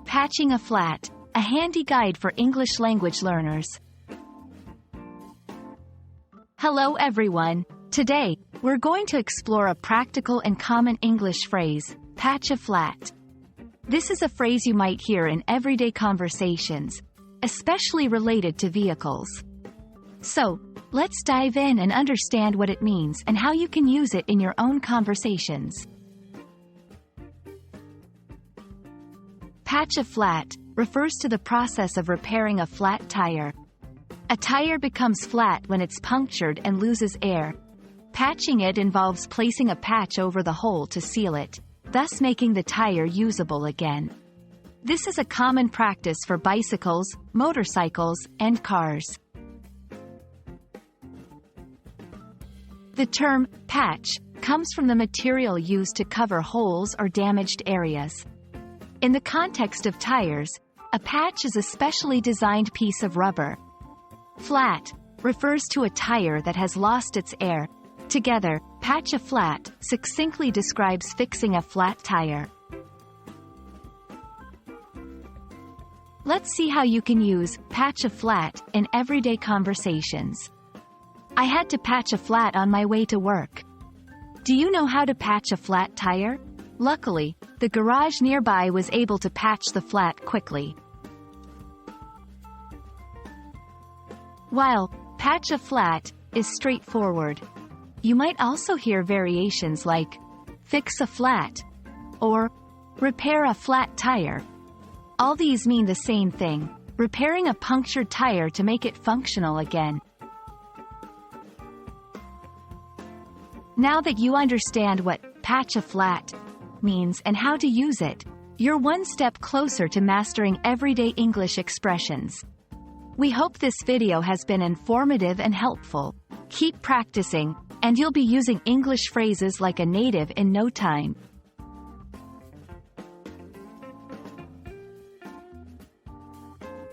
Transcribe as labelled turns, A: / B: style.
A: Patching a flat, a handy guide for English language learners. Hello everyone. Today, we're going to explore a practical and common English phrase, patch a flat. This is a phrase you might hear in everyday conversations, especially related to vehicles. So, let's dive in and understand what it means and how you can use it in your own conversations. Patch a flat refers to the process of repairing a flat tire. A tire becomes flat when it's punctured and loses air. Patching it involves placing a patch over the hole to seal it, thus making the tire usable again. This is a common practice for bicycles, motorcycles, and cars. The term patch comes from the material used to cover holes or damaged areas. In the context of tires, a patch is a specially designed piece of rubber. Flat refers to a tire that has lost its air. Together, patch a flat succinctly describes fixing a flat tire. Let's see how you can use patch a flat in everyday conversations. I had to patch a flat on my way to work. Do you know how to patch a flat tire? Luckily, the garage nearby was able to patch the flat quickly. While patch a flat is straightforward, you might also hear variations like fix a flat or repair a flat tire. All these mean the same thing, repairing a punctured tire to make it functional again. Now that you understand what patch a flat means and how to use it, you're one step closer to mastering everyday English expressions. We hope this video has been informative and helpful. Keep practicing, and you'll be using English phrases like a native in no time.